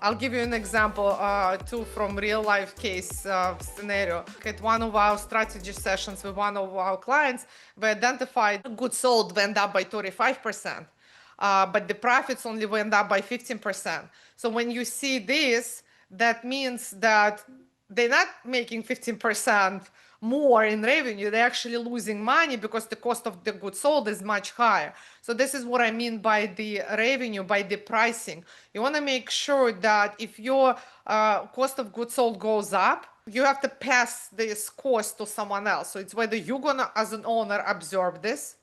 I'll give you an example too from real life case scenario. At one of our strategy sessions with one of our clients, we identified goods sold went up by 35%, but the profits only went up by 15%. So when you see this, that means that they're not making 15% more in revenue, they're actually losing money because the cost of the goods sold is much higher. So this is what I mean by the revenue, by the pricing. You want to make sure that if your cost of goods sold goes up, you have to pass this cost to someone else. So it's whether you're gonna, as an owner, absorb this,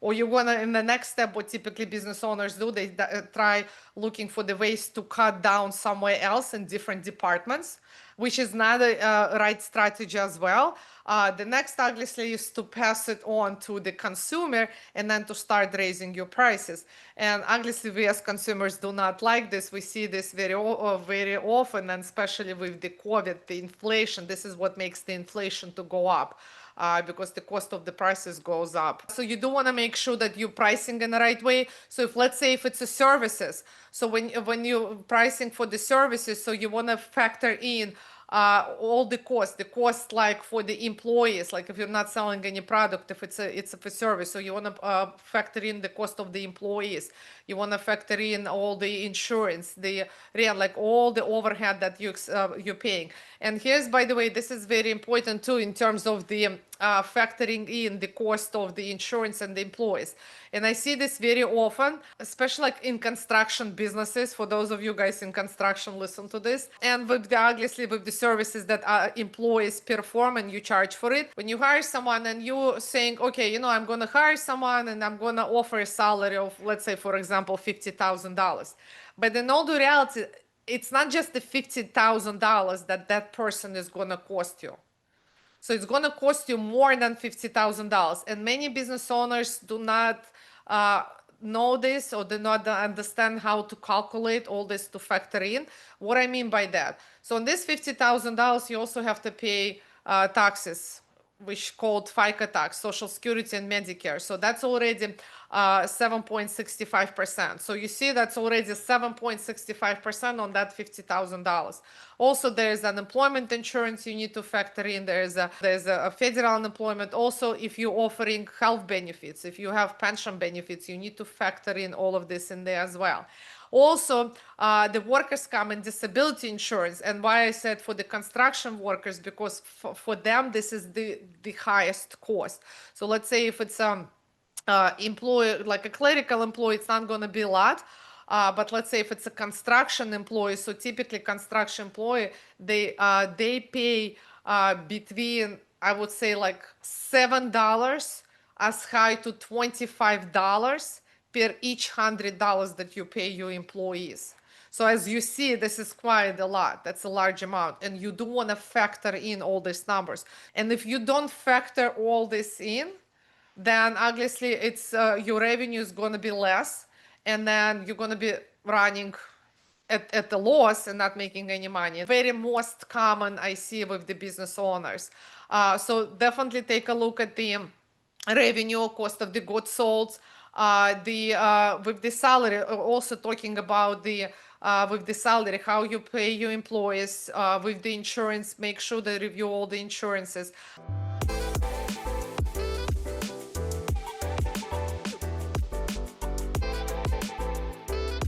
or you're gonna, in the next step, what typically business owners do, they try looking for the ways to cut down somewhere else in different departments, which is not a right strategy as well. The next obviously is to pass it on to the consumer and then to start raising your prices. And obviously we as consumers do not like this. We see this very often, and especially with the COVID, the inflation. This is what makes the inflation to go up. Because the cost of the prices goes up. So you do want to make sure that you're pricing in the right way. So if, let's say, if it's a services, so when you're pricing for the services, so you want to factor in all the cost like for the employees, like if you're not selling any product, if it's a service, so you want to factor in the cost of the employees, you want to factor in all the insurance, the rent, like all the overhead that you're paying. And here's, by the way, this is very important too in terms of the factoring in the cost of the insurance and the employees. And I see this very often, especially like in construction businesses. For those of you guys in construction, listen to this. And with obviously with the services that employees perform and you charge for it. When you hire someone and you're saying, okay, I'm going to hire someone and I'm going to offer a salary of, let's say, for example, $50,000. But in all the reality, it's not just the $50,000 that person is going to cost you. So it's going to cost you more than $50,000. And many business owners do not know this or do not understand how to calculate all this to factor in. What I mean by that. So on this $50,000, you also have to pay taxes, which called FICA tax, Social Security and Medicare. So that's already 7.65%. So you see that's already 7.65% on that $50,000. Also, there's unemployment insurance you need to factor in. There's a federal unemployment. Also, if you're offering health benefits, if you have pension benefits, you need to factor in all of this in there as well. Also, the workers' comp and disability insurance, and why I said for the construction workers, because for them this is the highest cost. So let's say if it's employee, like a clerical employee, it's not going to be a lot. But let's say if it's a construction employee, so typically construction employee, they pay between, I would say, like $7 as high to $25 per each $100 that you pay your employees. So as you see, this is quite a lot. That's a large amount. And you do want to factor in all these numbers. And if you don't factor all this in, then obviously it's your revenue is going to be less. And then you're going to be running at the loss and not making any money. Very most common I see with the business owners. So definitely take a look at the revenue, cost of the goods sold, with the salary, also talking about the with the salary, how you pay your employees, with the insurance, make sure they review all the insurances.